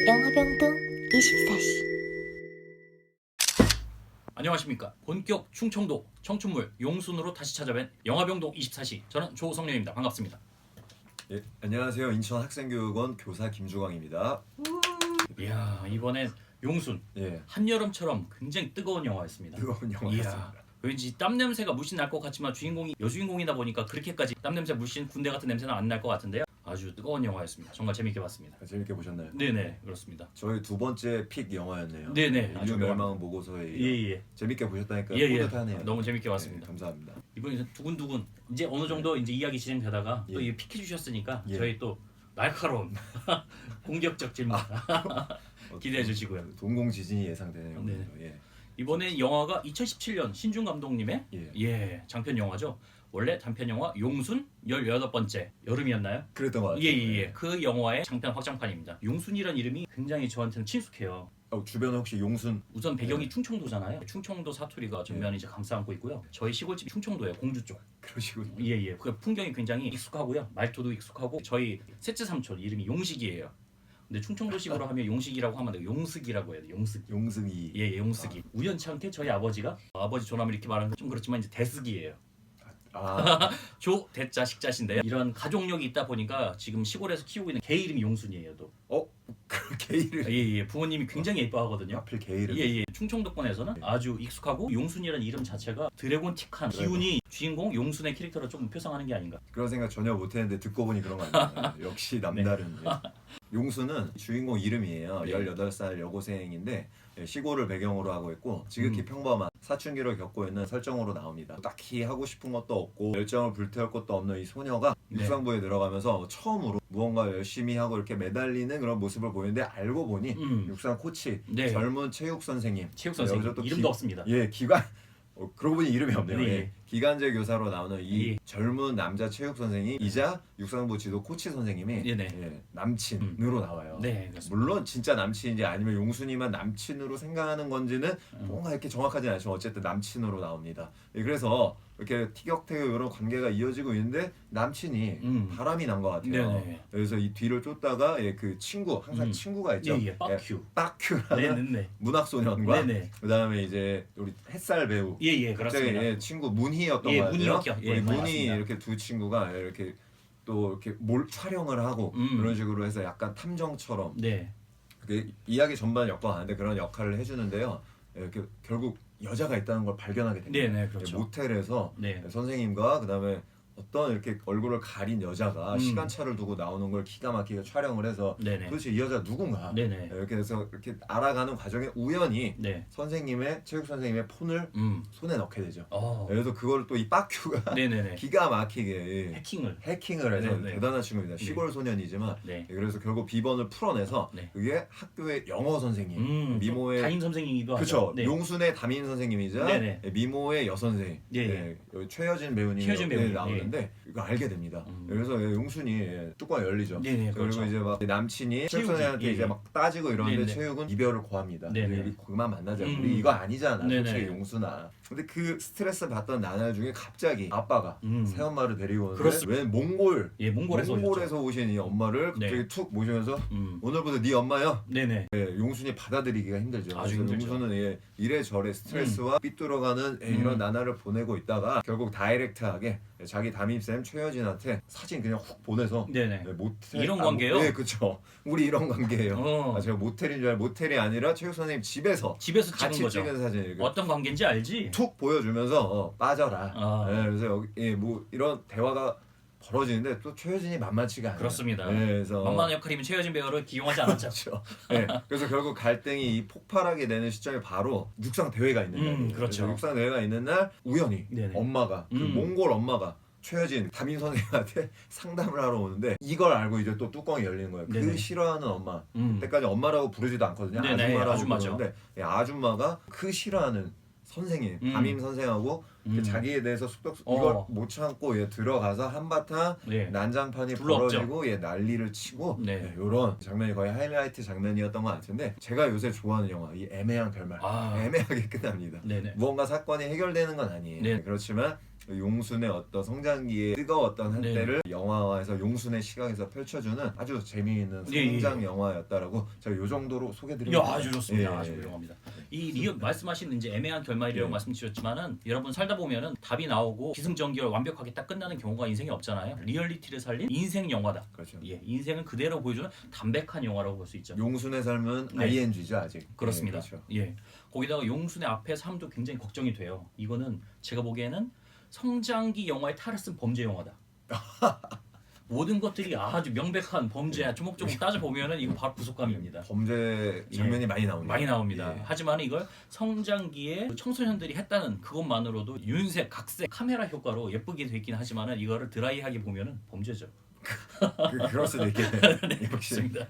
영화병동 24시. 안녕하십니까. 본격 충청도 청춘물 용순으로 다시 찾아뵌 영화병동 24시. 저는 조성렬입니다. 반갑습니다. 예, 안녕하세요. 인천학생교육원 교사 김주광입니다. 이야, 이번엔 용순 예, 한여름처럼 굉장히 뜨거운 영화였습니다. 뜨거운 이야, 영화였습니다. 왠지 땀 냄새가 물씬 날 것 같지만 주인공이 여주인공이다 보니까 그렇게까지 땀 냄새 물씬 군대 같은 냄새는 안 날 것 같은데요. 아주 뜨거운 영화였습니다. 정말 재밌게 봤습니다. 재밌게 보셨나요? 네네, 그렇습니다. 저희 두 번째 픽 영화였네요. 네네, 아주 인류 멸망 보고서에 예예. 재밌게 보셨다니까 예, 예. 뿌듯하네요. 너무 재밌게 봤습니다. 예, 감사합니다. 이번에 두근두근 이제 어느 정도 이제 이야기 진행되다가 또 예. 이게 픽해 주셨으니까 예. 저희 또 날카로운 공격적 질문 기대해 주시고요. 동공 지진이 예상되네요. 네. 예. 이번에 영화가 2017년 신중 감독님의 예. 장편 영화죠. 원래 단편 영화 용순 18번째 여름이었나요? 그랬던 것 같아요. 예예예. 그 영화의 장편 확장판입니다. 용순이란 이름이 굉장히 저한테는 친숙해요. 주변에 혹시 용순 우선 배경이 충청도잖아요. 충청도 사투리가 전면에 이제 감싸안고 있고요. 저희 시골집 충청도예요. 공주 쪽. 그러시군요. 예예. 그 풍경이 굉장히 익숙하고요. 말투도 익숙하고 저희 셋째 삼촌 이름이 용식이에요. 근데 충청도식으로 하면 용식이라고 하면 되고 용숙이라고 해야 돼. 용숙. 용승이. 예, 용숙이. 우연치 않게 저희 아버지가 아버지 조남을 이렇게 말하는 건 좀 그렇지만 이제 대숙이에요. 아, 조 대자 식자신데요. 이런 가족력이 있다 보니까 지금 시골에서 키우고 있는 개 이름이 용순이에요. 또. 그 게이를 예예. 부모님이 굉장히 예뻐하거든요. 하필 게이를. 예예. 충청도권에서는 아주 익숙하고 용순이라는 이름 자체가 드래곤틱한 기운이 주인공 용순의 캐릭터를 조금 표상하는 게 아닌가. 그런 생각 전혀 못했는데 듣고 보니 그런 거 아니에요. 역시 남다른. 예. 용수는 주인공 이름이에요. 네. 18살 여고생인데 시골을 배경으로 하고 있고 지극히 평범한 사춘기를 겪고 있는 설정으로 나옵니다. 딱히 하고 싶은 것도 없고 열정을 불태울 것도 없는 이 소녀가 네. 육상부에 들어가면서 처음으로 무언가 열심히 하고 이렇게 매달리는 그런 모습을 보이는데 알고 보니 육상 코치, 네. 젊은 체육 선생님, 체육 선생님 여기서 또 이름도 없습니다. 예, 그러고 보니 이름이 없네요. 네. 예. 기간제 교사로 나오는 이 예. 젊은 남자 체육 선생이이자 육상부 지도 코치 선생님이 네네. 예, 남친으로 나와요. 네, 그렇습니다. 물론 진짜 남친인지 아니면 용순이만 남친으로 생각하는 건지는 뭔가 이렇게 정확하진 않지만 어쨌든 남친으로 나옵니다. 예, 그래서 이렇게 티격태격 이런 관계가 이어지고 있는데 남친이 바람이 난 것 같아요. 네네. 그래서 이 뒤를 쫓다가 그 친구 항상 친구가 있죠. 예예. 빠큐. 빠큐라는 네네네. 문학소년과 네네. 그다음에 이제 우리 햇살 배우 예예. 갑자기 그렇습니다. 친구 문희였던 예, 것 같아요. 문희였죠. 예, 우리 문희 맞습니다. 이렇게 두 친구가 이렇게 또 이렇게 촬영을 하고 그런 식으로 해서 약간 탐정처럼 네. 그 이야기 전반 엮어가는데 그런 역할을 해주는데요. 이렇게 결국 여자가 있다는 걸 발견하게 됩니다. 네네, 그렇죠. 모텔에서 네. 선생님과 그다음에 어떤 이렇게 얼굴을 가린 여자가 시간차를 두고 나오는 걸 기가 막히게 촬영을 해서 네네. 도대체 이 여자 누군가 네네. 이렇게 해서 이렇게 알아가는 과정에 우연히 네. 선생님의 체육 선생님의 폰을 손에 넣게 되죠. 그래서 그걸 또 이 빠큐가 네네네. 기가 막히게 해킹을. 해서 네네. 대단한 친구입니다. 네. 시골 소년이지만 네. 그래서 결국 비번을 풀어내서 네. 그게 학교의 영어 선생님 미모의 담임 선생님이기도 그렇죠. 하죠. 네. 용순의 담임 선생님이자 네네. 미모의 여선생님 예. 여기 최여진 배우님이 최여진 배우님, 나오는데 이거 알게 됩니다. 그래서 용순이 뚜껑이 열리죠. 네네, 그리고 그렇죠. 이제 막 남친이 체육이, 체육선생한테 예. 이제 막 따지고 이러는데 네네. 체육은 이별을 고합니다. 네네. 우리 그만 만나자. 우리 이거 아니잖아. 네네. 솔직히 용순아. 근데 그 스트레스 받던 나날 중에 갑자기 아빠가 새엄마를 데리고 오는데 그렇습니다. 왜 몽골 예, 몽골에서 오신 이 엄마를 갑자기 네. 툭 모시면서 오늘부터 네 엄마야. 네네. 예, 용순이 받아들이기가 힘들죠. 아주 그래서 힘들죠. 용순은 이래저래 스트레스와 삐뚤어가는 이런 나날을 보내고 있다가 결국 다이렉트하게 자기 담임쌤 최여진한테 사진 그냥 훅 보내서 네네. 모텔 이런 관계요? 네, 그렇죠. 우리 이런 관계예요. 어. 제가 모텔인 줄 알고 모텔이 아니라 체육 선생님 집에서 집에서 같이 찍은 거죠. 찍은 사진 어떤 관계인지 알지? 툭 보여주면서 빠져라. 아. 예, 그래서 여기 뭐 이런 대화가 벌어지는데 또 최여진이 만만치가 않아요. 그렇습니다. 예, 그래서 만만한 역할이면 최여진 배우를 기용하지 않았죠. 그렇죠. 네, 그래서 결국 갈등이 이 폭발하게 되는 시점이 바로 육상 대회가 있는 날이에요. 그렇죠. 그래서 육상 대회가 있는 날 우연히 네네. 엄마가 그 몽골 엄마가 최여진 담임 선생님한테 상담을 하러 오는데 이걸 알고 이제 또 뚜껑이 열리는 거예요. 네네. 그 싫어하는 엄마. 그때까지 엄마라고 부르지도 않거든요. 네네, 아줌마라고 아줌마죠. 부르는데 아줌마가 그 싫어하는 선생님, 담임 선생하고 자기에 대해서 이걸 못 참고 들어가서 한바탕 네. 난장판이 불렀죠. 벌어지고 난리를 치고 네. 이런 장면이 거의 하이라이트 장면이었던 것 같은데 제가 요새 좋아하는 영화 이 애매한 결말 아. 애매하게 끝납니다. 네네. 무언가 사건이 해결되는 건 아니에요. 네. 그렇지만 용순의 어떤 성장기의 뜨거웠던 한때를 영화화해서 용순의 시각에서 펼쳐주는 아주 재미있는 성장 영화였다라고 제가 요 정도로 소개드립니다. 아주 좋습니다. 아주 훌륭합니다. 이 리얼 말씀하신 이제 애매한 결말이라고 말씀드렸지만은 여러분 살다 보면은 답이 나오고 기승전결 완벽하게 딱 끝나는 경우가 인생에 없잖아요. 리얼리티를 살린 인생 영화다. 그렇죠. 인생을 그대로 보여주는 담백한 영화라고 볼 수 있죠. 용순의 삶은 ING죠 아직. 그렇습니다. 그렇죠. 거기다가 용순의 앞에 삶도 굉장히 걱정이 돼요. 이거는 제가 보기에는 성장기 영화의 탈을 쓴 범죄 영화다. 모든 것들이 아주 명백한 범죄야. 조목조목 따져 보면은 이거 바로 구속감입니다. 범죄 장면이 많이 나옵니다. 많이 나옵니다. 하지만 이걸 성장기에 청소년들이 했다는 그것만으로도 윤색, 각색, 카메라 효과로 예쁘게 돼 있긴 하지만은 이거를 드라이하게 보면은 범죄죠. 그럴 수도 있겠네요. 역시 맞습니다.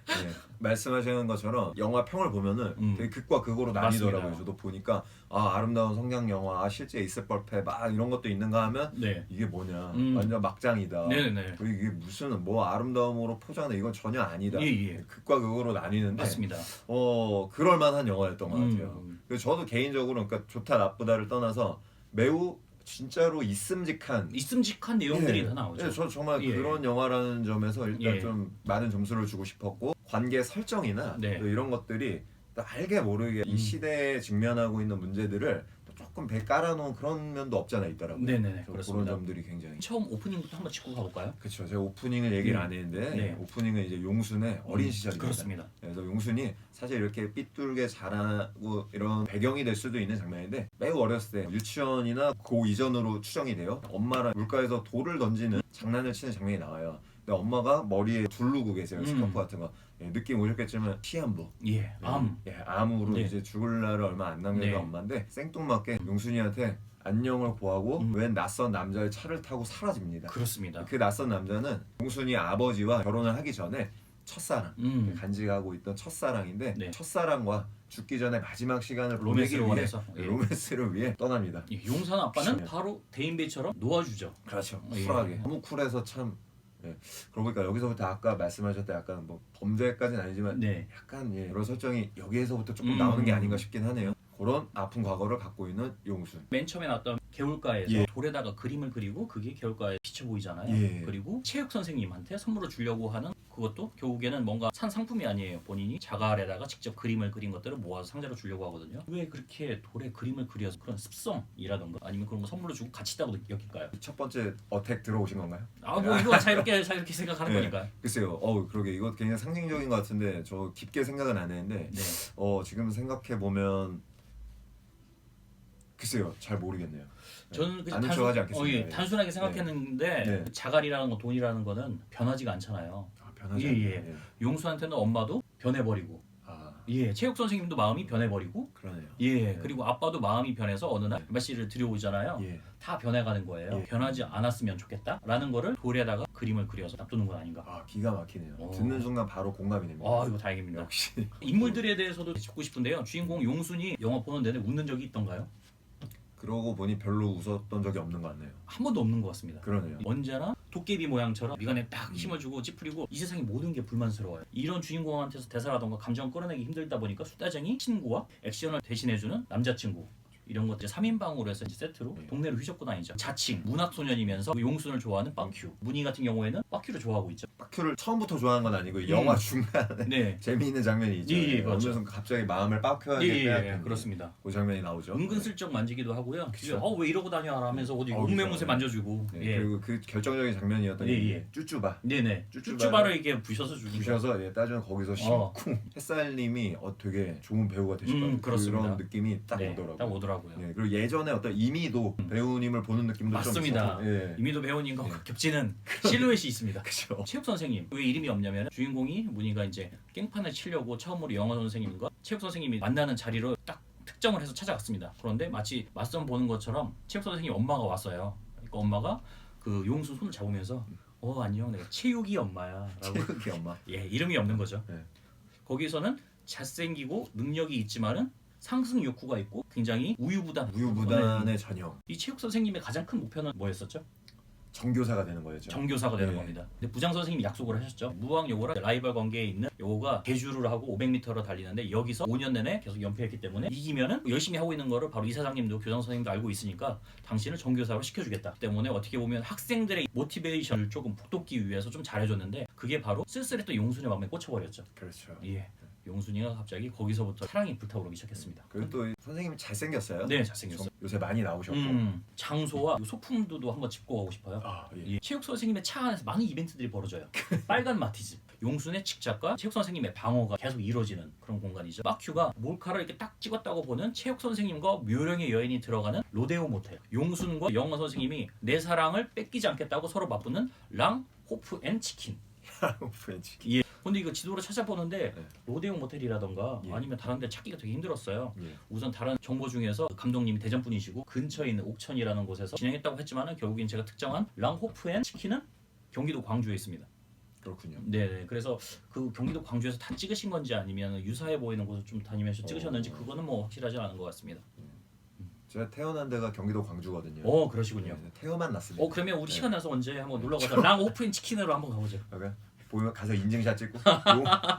말씀하시는 것처럼 영화 평을 보면은 되게 극과 극으로 나뉘더라고요. 맞습니다. 저도 보니까 아름다운 성장 영화, 실제 있을 법해 막 이런 것도 있는가 하면 이게 뭐냐, 완전 막장이다. 그리고 이게 무슨 뭐 아름다움으로 포장해, 이건 전혀 아니다. 극과 극으로 나뉘는데 맞습니다. 그럴 만한 영화였던 것 같아요. 그래서 저도 개인적으로 그러니까 좋다 나쁘다를 떠나서 매우 진짜로 있음직한 내용들이 다 나오죠. 저 정말 그런 영화라는 점에서 일단 좀 많은 점수를 주고 싶었고, 관계 설정이나 또 이런 것들이 또 알게 모르게 이 시대에 직면하고 있는 문제들을 또 조금 배 깔아놓은 그런 면도 없잖아 있더라고요. 그렇습니다. 그런 점들이 굉장히 처음 오프닝부터 한번 짚고 가볼까요? 그렇죠. 제가 오프닝을 얘기를 안 했는데 오프닝은 이제 용순의 어린 시절입니다. 그렇습니다. 그래서 용순이 사실 이렇게 삐뚤게 자라고 이런 배경이 될 수도 있는 장면인데, 매우 어렸을 때 유치원이나 그 이전으로 추정이 돼요. 엄마랑 물가에서 돌을 던지는 장난을 치는 장면이 나와요. 근데 엄마가 머리에 두르고 계세요. 스카프 같은 거. 느낌 오셨겠지만 시한부. 암으로 이제 죽을 날을 얼마 안 남겨둔 엄마인데 생뚱맞게 용순이한테 안녕을 고하고 웬 낯선 남자의 차를 타고 사라집니다. 그렇습니다. 그 낯선 남자는 용순이 아버지와 결혼을 하기 전에 첫사랑, 간직하고 있던 첫사랑인데 첫사랑과 죽기 전에 마지막 시간을 보내기 위해 로맨스를 위해 떠납니다. 용산 아빠는 바로 대인배처럼 놓아주죠. 그렇죠. 쿨하게. 너무 쿨해서 참. 그러고 보니까 여기서부터 아까 말씀하셨던 약간 뭐 범죄까지는 아니지만 약간 그런 설정이 여기에서부터 조금 나오는 게 아닌가 싶긴 하네요. 그런 아픈 과거를 갖고 있는 용순. 맨 처음에 나왔던 개울가에서 돌에다가 그림을 그리고 그게 개울가에 비쳐 보이잖아요. 그리고 체육 선생님한테 선물을 주려고 하는 그것도 결국에는 뭔가 산 상품이 아니에요. 본인이 자갈에다가 직접 그림을 그린 것들을 모아서 상자로 주려고 하거든요. 왜 그렇게 돌에 그림을 그려서 그런 습성이라던가 아니면 그런 거 선물로 주고 가치 있다고 여길까요? 첫 번째 어택 들어오신 건가요? 뭐 이거 자유롭게 생각하는 거니까. 글쎄요. 그러게 이거 굉장히 상징적인 것 같은데 저 깊게 생각은 안 했는데 지금 생각해 보면 글쎄요, 잘 모르겠네요. 저는 하지 않겠습니다. 단순하게 생각했는데 자갈이라는 거, 돈이라는 거는 변하지가 않잖아요. 변하지 않아요. 용수한테는 엄마도 변해버리고, 체육 선생님도 마음이 변해버리고, 그러네요. 그리고 아빠도 마음이 변해서 어느 날 메시지를 들여오잖아요. 다 변해가는 거예요. 변하지 않았으면 좋겠다라는 거를 돌에다가 그림을 그려서 놔두는 건 아닌가. 기가 막히네요. 듣는 순간 바로 공감이 됩니다. 이거 다행입니다. 역시. 인물들에 대해서도 짚고 싶은데요. 주인공 용순이 영화 보는 내내 웃는 적이 있던가요? 그러고 보니 별로 웃었던 적이 없는 것 같네요. 한 번도 없는 것 같습니다. 그러네요. 언제나 도깨비 모양처럼 미간에 딱 힘을 주고 찌푸리고 이 세상의 모든 게 불만스러워요. 이런 주인공한테서 대사라던가 감정 끌어내기 힘들다 보니까 수다쟁이 친구와 액션을 대신해주는 남자친구, 이런 것들 3인방으로 해서 이제 세트로 동네를 휘젓고 다니죠. 자칭 문학소년이면서 용순을 좋아하는 빡큐. 문희 같은 경우에는 빡큐를 좋아하고 있죠. 빡큐를 처음부터 좋아하는 건 아니고 영화 중간에 재미있는 장면이 있죠. 어느 순간 갑자기 마음을 빡큐하게 빼앗긴 그렇습니다. 그 장면이 나오죠. 은근슬쩍 만지기도 하고요. 왜 이러고 다녀 하면서 어디 웅매무새 만져주고. 그리고 그 결정적인 장면이었던 쭈쭈바. 쭈쭈바를 이렇게 부셔서 따지면 거기서 심쿵. 햇살님이 되게 좋은 배우가 되실 것 같아요. 그런 느낌이 딱 오더라고요. 그리고 예전에 어떤 이미도 배우님을 보는 느낌도 맞습니다. 좀 있어서 이미도 배우님과 겹치는 실루엣이 있습니다. 체육 선생님 왜 이름이 없냐면 주인공이 문희가 이제 깽판을 치려고 처음으로 영어 선생님과 체육 선생님이 만나는 자리로 딱 특정을 해서 찾아갔습니다. 그런데 마치 맞선 보는 것처럼 체육 선생님 엄마가 왔어요. 그러니까 엄마가 그 용수 손을 잡으면서 안녕, 내가 체육이 엄마야 라고. 체육이 엄마. 이름이 없는 거죠. 거기서는 잘생기고 능력이 있지만은 상승 욕구가 있고 굉장히 우유부단의 전형. 이 체육 선생님의 가장 큰 목표는 뭐였었죠? 정교사가 되는 거였죠. 정교사가 되는 예. 겁니다. 근데 부장 선생님이 약속을 하셨죠. 무왕 요거랑 라이벌 관계에 있는 요거가 개주를 하고 500m를 달리는데 여기서 5년 내내 계속 연패했기 때문에 이기면은 열심히 하고 있는 거를 바로 이사장님도 교장 선생님도 알고 있으니까 당신을 정교사로 시켜주겠다. 때문에 어떻게 보면 학생들의 모티베이션을 조금 북돋기 위해서 좀 잘해줬는데 그게 바로 쓸쓸했던 용순의 마음에 꽂혀버렸죠. 그렇죠. 예. 용순이가 갑자기 거기서부터 사랑이 불타오르기 시작했습니다. 그리고 또 선생님이 잘생겼어요. 네, 잘생겼어요. 요새 많이 나오셨고. 장소와 소품들도 한번 짚고 가고 싶어요. 아, 예. 예. 체육 선생님의 차 안에서 많은 이벤트들이 벌어져요. 빨간 마티즈, 용순의 직작과 체육 선생님의 방어가 계속 이루어지는 그런 공간이죠. 마큐가 몰카를 이렇게 딱 찍었다고 보는 체육 선생님과 묘령의 여인이 들어가는 로데오 모텔. 용순과 영어 선생님이 내 사랑을 뺏기지 않겠다고 서로 맞붙는 랑 호프 앤 치킨. 프렌치. 예. 근데 이거 지도를 찾아보는데 네. 로데오 모텔이라던가 예. 아니면 다른 데 찾기가 되게 힘들었어요. 예. 우선 다른 정보 중에서 감독님이 대전 분이시고 근처에 있는 옥천이라는 곳에서 진행했다고 했지만은 결국엔 제가 특정한 랑호프앤 치킨은 경기도 광주에 있습니다. 그렇군요. 네, 그래서 그 경기도 광주에서 다 찍으신 건지 아니면 유사해 보이는 곳을 좀 다니면서 찍으셨는지 그거는 뭐 확실하지 않은 것 같습니다. 제가 태어난 데가 경기도 광주거든요. 그러시군요. 네, 태어만 났습니다. 그러면 우리 네. 시간 나서 언제 한번 놀러 가서 랑호프앤 치킨으로 한번 가보죠. 그러니까 보면 가서 인증샷 찍고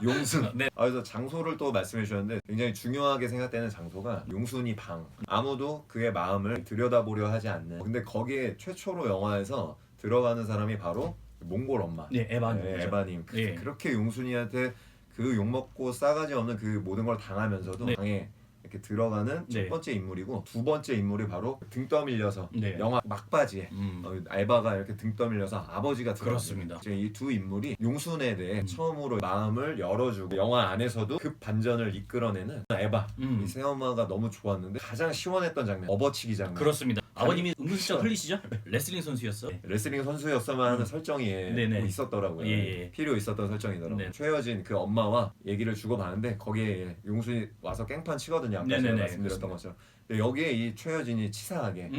용순. 네. 그래서 장소를 또 말씀해 주셨는데 굉장히 중요하게 생각되는 장소가 용순이 방. 아무도 그의 마음을 들여다보려 하지 않는. 근데 거기에 최초로 영화에서 들어가는 사람이 바로 몽골 엄마. 네, 에바님. 네, 에바님. 예. 그렇게 용순이한테 그 욕먹고 싸가지 없는 그 모든 걸 당하면서도 네. 방에 이렇게 들어가는 네. 첫 번째 인물이고 두 번째 인물이 바로 등 떠밀려서 네. 영화 막바지에 음. 알바가 이렇게 등 떠밀려서 아버지가 그렇습니다. 이 두 인물이 용순에 대해 처음으로 마음을 열어주고 영화 안에서도 급 반전을 이끌어내는 에바. 이 새엄마가 너무 좋았는데 가장 시원했던 장면 업어치기 장면. 그렇습니다. 아버님이 은근슬쩍 흘리시죠? 레슬링 선수였어. 레슬링 선수였어만 하는 설정이 네네. 뭐 있었더라고요. 예. 필요 있었던 설정이더라고요. 네. 최여진 그 엄마와 얘기를 주고받는데 거기에 용순이 와서 깽판 치거든요. 아까 제가 네네네. 말씀드렸던 것처럼. 근데 여기에 이 최여진이 치사하게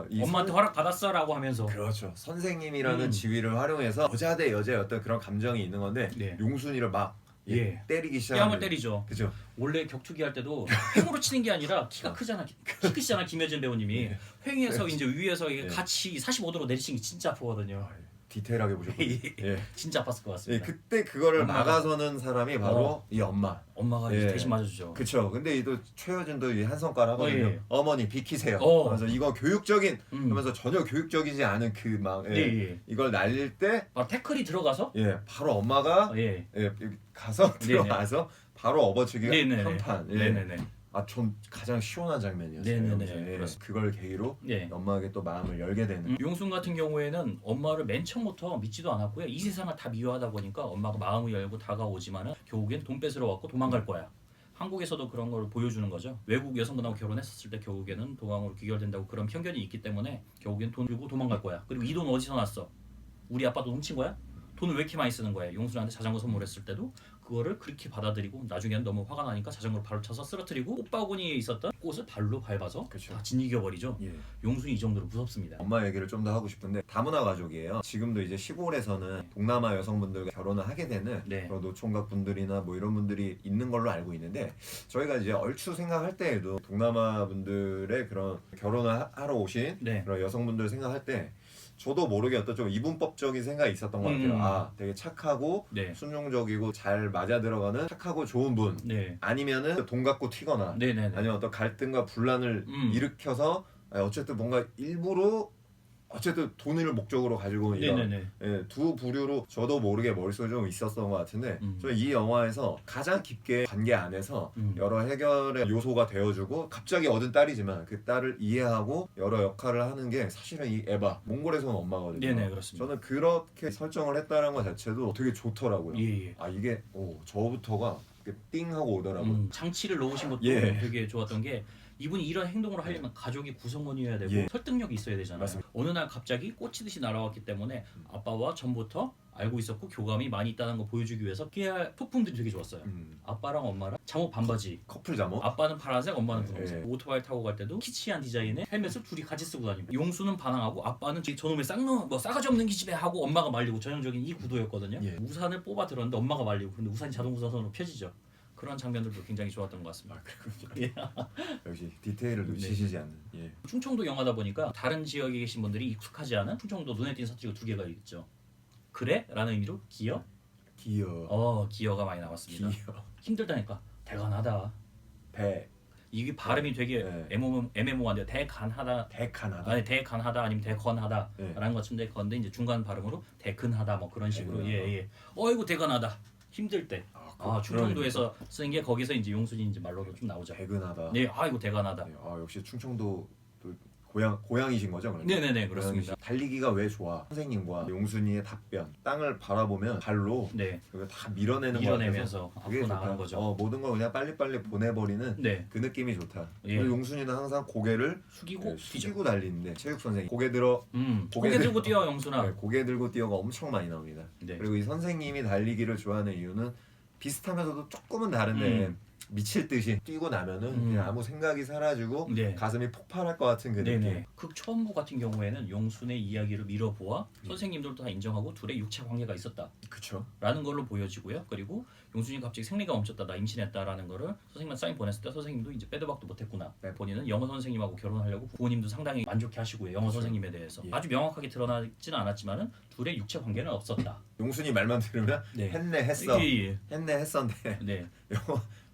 이 엄마한테 허락 받았어라고 하면서 그렇죠. 선생님이라는 지위를 활용해서 여자 대 여자의 어떤 그런 감정이 있는 건데 네. 용순이를 막 예. 때리기 시작하는. 뺨을 때리죠. 그죠. 원래 격투기 할 때도 횡으로 치는 게 아니라 키가 크잖아. 키 크시잖아 김여진 배우님이. 횡에서 이제 위에서 이게 같이 45도로 내리치는 게 진짜 아프거든요. 디테일하게 보셨군요. 예. 진짜 아팠을 것 예, 같습니다. 그때 그거를 엄마가- 막아서는 사람이 바로 이 엄마. 엄마가 이제 예. 대신 맞아주죠. 그쵸. 근데 이 또 최여진도 이 한 손가락 하거든요. 예. 어머니 비키세요. 어. 그래서 이거 교육적인 음. 하면서 전혀 교육적이지 않은 그 막 예. 이걸 날릴 때 바로 태클이 들어가서 바로 엄마가 예. 여기 가서 들어가서 바로 업어치기가 네네네. 한판. 네네네. 전 가장 시원한 장면이었어요. 네네네. 여기서. 그렇습니다. 그걸 계기로 예. 엄마에게 또 마음을 열게 되는. 용순 같은 경우에는 엄마를 맨 처음부터 믿지도 않았고요. 이 세상을 다 미워하다 보니까 엄마가 마음을 열고 다가오지만은 결국엔 돈 뺏으러 왔고 도망갈 거야. 한국에서도 그런 걸 보여주는 거죠. 외국 여성분하고 결혼했었을 때 결국에는 도망으로 귀결된다고 그런 편견이 있기 때문에 결국엔 돈 주고 도망갈 거야. 그리고 이 돈 어디서 났어? 우리 아빠도 훔친 거야? 돈을 왜 이렇게 많이 쓰는 거야? 용순한테 자전거 선물했을 때도 그거를 그렇게 받아들이고 나중에는 너무 화가 나니까 자전거를 발로 쳐서 쓰러뜨리고 꽃바구니에 있었던 꽃을 발로 밟아서 그쵸. 다 짓이겨버리죠. 예. 용순이 이 정도로 무섭습니다. 엄마 얘기를 좀 더 하고 싶은데 다문화 가족이에요. 지금도 이제 시골에서는 동남아 여성분들과 결혼을 하게 되는 네. 그런 노총각 분들이나 뭐 이런 분들이 있는 걸로 알고 있는데 저희가 이제 얼추 생각할 때에도 동남아 분들의 그런 결혼을 하러 오신 네. 그런 여성분들 생각할 때 저도 모르게 어떤 좀 이분법적인 생각이 있었던 것 같아요. 되게 착하고 네. 순종적이고 잘 맞아 들어가는 착하고 좋은 분. 네. 아니면은 돈 갖고 튀거나 네네네. 아니면 어떤 갈등과 분란을 일으켜서 어쨌든 뭔가 일부러 어쨌든 돈을 목적으로 가지고 이런 네네네. 두 부류로 저도 모르게 머릿속에 좀 있었던 것 같은데 저는 이 영화에서 가장 깊게 관계 안에서 여러 해결의 요소가 되어주고 갑자기 얻은 딸이지만 그 딸을 이해하고 여러 역할을 하는 게 사실은 이 에바 몽골에서 온 엄마거든요. 네네, 그렇습니다. 저는 그렇게 설정을 했다는 것 자체도 되게 좋더라고요. 예. 이게 저부터가 이렇게 띵 하고 오더라고요. 장치를 넣으신 것도 예. 되게 좋았던 게 이분이 이런 행동을 하려면 가족이 구성원이어야 되고 예. 설득력이 있어야 되잖아요. 맞습니다. 어느 날 갑자기 꽂히듯이 날아왔기 때문에 아빠와 전부터 알고 있었고 교감이 많이 있다는 걸 보여주기 위해서 깨알 소품들이 되게 좋았어요. 아빠랑 엄마랑 잠옷 반바지. 커플 잠옷. 아빠는 파란색, 엄마는 분홍색. 예. 오토바이 타고 갈 때도 키치한 디자인의 헬멧을 둘이 같이 쓰고 다니고 용수는 반항하고 아빠는 저놈의 쌍놈 뭐 싸가지 없는 기집애 하고 엄마가 말리고 전형적인 이 구도였거든요. 예. 우산을 뽑아 들었는데 엄마가 말리고 근데 우산이 자동 우산으로 펴지죠. 그런 장면들도 굉장히 좋았던 것 같습니다. 아 그렇군요. 예. 역시 디테일을 놓치시지 않는. 예. 충청도 영화다 보니까 다른 지역에 계신 분들이 익숙하지 않은 충청도 눈에 띄는 사투리가 두 개가 있죠. 그래? 라는 의미로 기여? 기여가 많이 나왔습니다. 기여. 힘들다니까 대간하다. 배. 이게 발음이 되게 네. 애매모호한데요. 대간하다. 대간하다. 아니 대간하다 아니면 대건하다 네. 라는 것 같은데 건데 이제 중간 발음으로 대근하다 뭐 그런 식으로 대근하다. 예예. 어이구 대간하다. 힘들 때. 충청도에서 쓰는 게 거기서 이제 용순이 이제 말로도 좀 나오죠. 대근하다. 네, 아이고 대간하다. 네, 역시 충청도 또 고향이신 거죠? 그러면? 네네네 그렇습니다. 달리기가 왜 좋아? 선생님과 용순이의 답변. 땅을 바라보면 발로 네, 그걸 다 밀어내는 밀어내면서 거 그게 앞으로 나가는 좋다. 거죠. 모든 걸 그냥 빨리빨리 보내버리는 네, 그 느낌이 좋다. 예. 그리고 용순이는 항상 고개를 숙이고 뛰죠. 숙이고 달리는데 체육 선생님 고개 들어 고개 들고 뛰어 영순아. 네, 고개 들고 뛰어가 엄청 많이 나옵니다. 네. 그리고 이 선생님이 달리기를 좋아하는 이유는 비슷하면서도 조금은 다른데 미칠 듯이 뛰고 나면은 그냥 아무 생각이 사라지고 네. 가슴이 폭발할 것 같은 그 느낌. 네네. 극 초반부 같은 경우에는 용순의 이야기를 밀어보아 선생님들도 다 인정하고 둘의 육체 관계가 있었다라는 그쵸. 걸로 보여지고요. 그리고 용순이 갑자기 생리가 멈췄다, 나 임신했다라는 거를 선생님한테 사인 보냈을 때 선생님도 이제 빼도 박도 못했구나. 네. 본인은 영어 선생님하고 결혼하려고 부모님도 상당히 만족해하시고요. 영어 그쵸. 선생님에 대해서 예. 아주 명확하게 드러나지는 않았지만은 둘의 육체 관계는 없었다. 용순이 말만 들으면 네. 했네 했어 예. 했네 했었는데 네,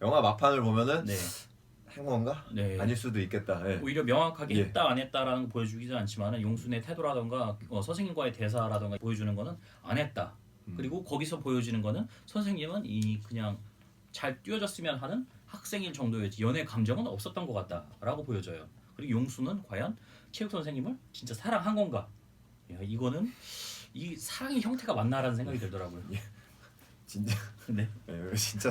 영화 막판을 보면은 네, 행운가? 네. 아닐 수도 있겠다. 예. 오히려 명확하게 예. 했다 안 했다라는 거 보여주기는 않지만은 용순의 태도라던가 선생님과의 대사라던가 보여주는 거는 안 했다. 그리고 거기서 보여지는 거는 선생님은 이 그냥 잘 뛰어졌으면 하는 학생일 정도였지 연애 감정은 없었던 것 같다라고 보여져요. 그리고 용순은 과연 체육 선생님을 진짜 사랑한 건가? 야, 이거는 이 사랑의 형태가 맞나라는 생각이 들더라고요. 진짜 네. 예, 진짜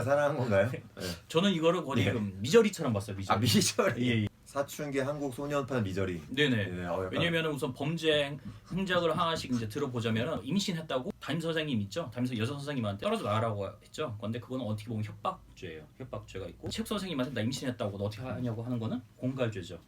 사랑한 건가요? 예. 저는 이거를 거의 예. 미저리처럼 봤어요. 미저리. 미저리. 예, 예. 사춘기 한국 소년판 미저리. 네네. 예, 약간 왜냐면 우선 범죄 흔적을 하나씩 이제 들어보자면 임신했다고 담임 선생님 있죠. 담임 여자 선생님한테 떨어져 나가라고 했죠. 근데 그거는 어떻게 보면 협박죄예요. 협박죄가 있고 체육 선생님한테 나 임신했다고 너 어떻게 하냐고 하는 거는 공갈죄죠.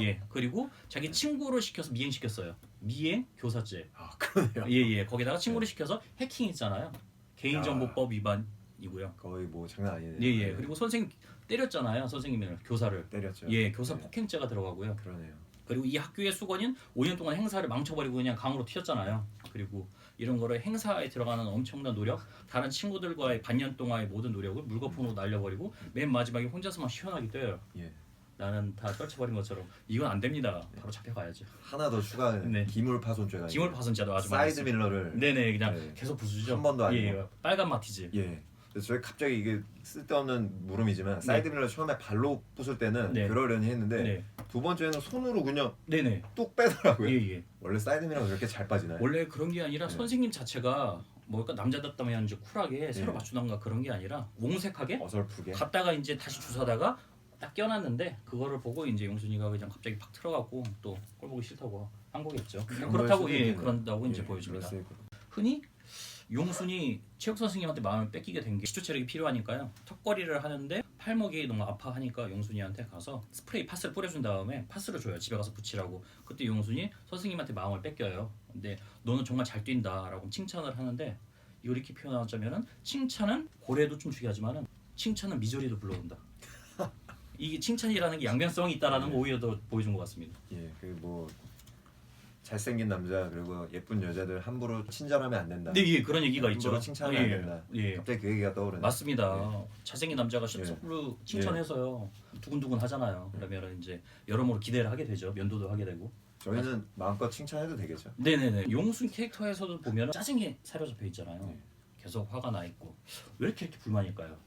예. 그리고 자기 친구를 시켜서 미행시켰어요. 미행 교사죄. 그러네요. 예예. 거기다가 친구를 시켜서 해킹 있잖아요. 개인정보법 위반이고요. 거의 뭐 장난 아니네요. 예예. 그리고 선생님 때렸잖아요. 선생님을 교사를. 때렸죠. 예, 교사 네. 폭행죄가 들어가고요. 그러네요. 그리고 이 학교의 수건인 5년 동안 행사를 망쳐버리고 그냥 강으로 튀었잖아요. 그리고 이런 거를 행사에 들어가는 엄청난 노력, 다른 친구들과의 반년 동안의 모든 노력을 물거품으로 날려버리고 맨 마지막에 혼자서만 시원하게 뛰어요. 예. 나는 다 떨쳐버린 것처럼 이건 안 됩니다. 바로 잡혀가야죠. 하나 더 추가해. 네. 기물 파손죄가. 기물 파손죄도 아주 많이 사이드 있어요. 밀러를. 네네 그냥 네. 계속 부수죠. 한 번도 아니고. 예, 빨간 마티즈. 예. 그래서 저희 갑자기 이게 쓸데없는 물음이지만 사이드 밀러 처음에 발로 부술 때는 네. 그러려니 했는데 네, 두 번째는 손으로 그냥 네네. 뚝 빼더라고요. 예예. 원래 사이드 밀러가 그렇게 잘 빠지나요? 원래 그런 게 아니라 네. 선생님 자체가 뭐랄까 남자답다면 이제 쿨하게 새로 네. 맞추던가 그런 게 아니라 옹색하게 어설프게. 갔다가 이제 다시 주사다가 딱 껴놨는데 그거를 보고 이제 용순이가 그냥 갑자기 팍 틀어갖고 또 꼴 보기 싫다고 한 거겠죠. 그런 그렇다고 걸 수도 예 있겠네요. 그런다고 이제 예, 보여집니다. 그럴 수 있고. 흔히 용순이 체육 선생님한테 마음을 뺏기게 된 게 시초 체력이 필요하니까요. 턱걸이를 하는데 팔목이 너무 아파하니까 용순이한테 가서 스프레이 파스를 뿌려준 다음에 파스를 줘요. 집에 가서 붙이라고. 그때 용순이 선생님한테 마음을 뺏겨요. 근데 너는 정말 잘 뛴다라고 칭찬을 하는데 이걸 이렇게 표현하자면은 칭찬은 고래도 좀 중요하지만은 칭찬은 미저리도 불러온다. 이게 칭찬이라는 게 양면성이 있다라는 거 오히려 더 보여준 것 같습니다. 예, 그 뭐 잘생긴 남자 그리고 예쁜 여자들 함부로 친절하면 안 된다. 네, 예, 그런 얘기가 있죠. 함부로 칭찬하면 안 된다. 예. 갑자기 그 얘기가 떠오르네. 맞습니다. 잘생긴 남자가 섭섭로 칭찬해서요. 두근두근 하잖아요. 그러면 이제 여러모로 기대를 하게 되죠. 면도도 하게 되고. 저희는 마음껏 칭찬해도 되겠죠. 네네네. 용순 캐릭터에서도 보면 짜증이 사려잡혀 있잖아요. 네. 계속 화가 나 있고. 왜 이렇게 불만일까요?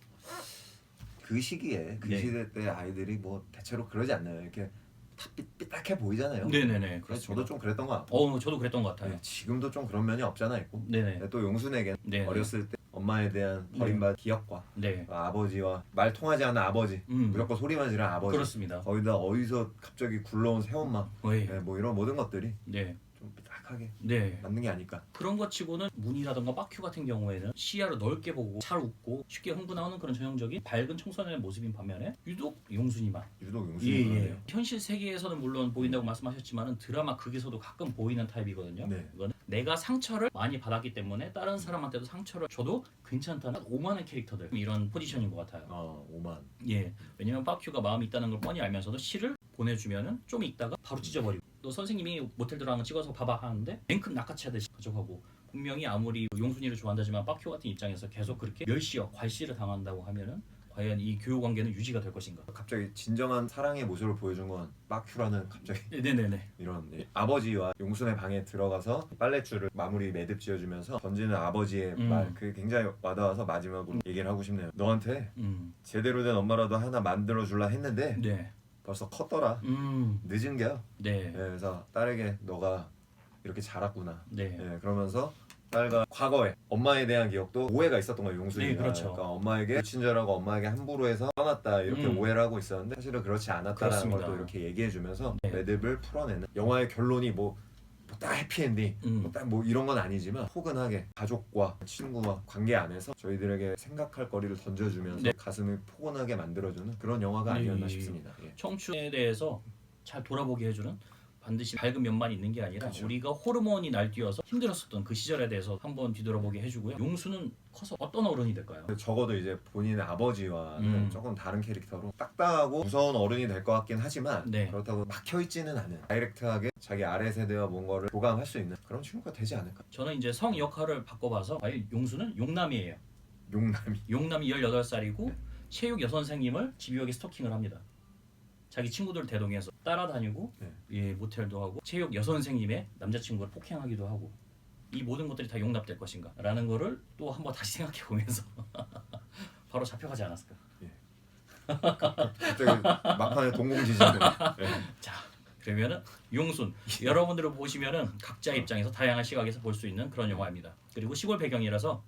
그 시기에 그 네. 시대 때 아이들이 뭐 대체로 그러지 않나요? 이렇게 다 삐딱해 보이잖아요. 네네네. 그래서 저도 좀 그랬던 것 같고. 저도 그랬던 것 같아요. 네, 지금도 좀 그런 면이 없잖아 있고. 네네. 또 용순에겐 네. 어렸을 때 엄마에 대한 버림받은 기억과 네. 아버지와 말 통하지 않는 아버지, 무조건 소리만 지르는 아버지, 그렇습니다. 거기다 어디서 갑자기 굴러온 새엄마, 네. 뭐 이런 모든 것들이 네. 좀 삐딱하게 솔직하게 네. 맞는 게 아닐까. 그런 것 치고는 문이라던가 빠큐 같은 경우에는 시야를 넓게 보고 잘 웃고 쉽게 흥분하는 그런 전형적인 밝은 청소년의 모습인 반면에 유독 용순이만 유독 용순이 예. 현실 세계에서는 물론 보인다고 말씀하셨지만 드라마 극에서도 가끔 보이는 타입이거든요. 네. 이건 내가 상처를 많이 받았기 때문에 다른 사람한테도 상처를 줘도 괜찮다는 오만한 캐릭터들 이런 포지션인 것 같아요. 오만. 예, 왜냐면 빠큐가 마음이 있다는 걸 뻔히 알면서도 시를 보내주면은 좀 있다가 바로 찢어버리고 또 선생님이 모텔 들어가는 거 찍어서 봐봐 하는데 랭큼 낚아채듯이 가져가고 분명히 아무리 용순이를 좋아한다지만 빠큐 같은 입장에서 계속 그렇게 멸시와 괄시를 당한다고 하면은 과연 이 교우 관계는 유지가 될 것인가? 갑자기 진정한 사랑의 모습을 보여준 건 빠큐라는 갑자기 네네네. 이런 아버지와 용순의 방에 들어가서 빨랫줄을 마무리 매듭 지어주면서 던지는 아버지의 말 그게 굉장히 와닿아서 마지막으로 얘기를 하고 싶네요. 너한테 제대로 된 엄마라도 하나 만들어줄라 했는데 네. 벌써 컸더라. 늦은 게요. 네. 그래서 딸에게 너가 이렇게 자랐구나. 네. 그러면서 딸과 과거에 엄마에 대한 기억도 오해가 있었던 거예요. 용순이가. 네, 그렇죠. 그러니까 엄마에게 친절하고 엄마에게 함부로 해서 떠났다 이렇게 오해를 하고 있었는데 사실은 그렇지 않았다라는 걸 또 이렇게 얘기해주면서 네. 매듭을 풀어내는 영화의 결론이 딱 해피엔딩 딱 이런 건 아니지만 포근하게 가족과 친구와 관계 안에서 저희들에게 생각할 거리를 던져주면서 네. 가슴을 포근하게 만들어주는 그런 영화가 아니었나 싶습니다. 예. 청춘에 대해서 잘 돌아보게 해주는 반드시 밝은 면만 있는 게 아니라 그렇죠. 우리가 호르몬이 날뛰어서 힘들었었던 그 시절에 대해서 한번 뒤돌아보게 해주고요. 용수는 커서 어떤 어른이 될까요? 적어도 이제 본인의 아버지와는 조금 다른 캐릭터로 딱딱하고 무서운 어른이 될 것 같긴 하지만 네. 그렇다고 막혀있지는 않은 다이렉트하게 자기 아래 세대와 뭔가를 교감할 수 있는 그런 친구가 되지 않을까. 저는 이제 성 역할을 바꿔봐서 과연 용수는 용남이에요. 용남이. 용남이 18살이고 체육 여선생님을 집요하게 스토킹을 합니다. 자기 친구들 대동해서 따라다니고 네. 예, 모텔도 하고 체육 여선생님의 남자친구를 폭행하기도 하고 이 모든 것들이 다 용납될 것인가 라는 거를 또 한번 다시 생각해 보면서 바로 잡혀가지 않았을까. 갑자기 막판에 동공지진들. 네. 자 그러면은 용순 여러분들을 보시면은 각자 입장에서 다양한 시각에서 볼 수 있는 그런 영화입니다. 그리고 시골 배경이라서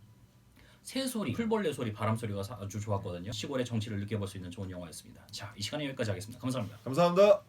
새소리, 풀벌레 소리, 바람 소리가 아주 좋았거든요. 시골의 정치를 느껴볼 수 있는 좋은 영화였습니다. 자, 이 시간에 여기까지 하겠습니다. 감사합니다. 감사합니다.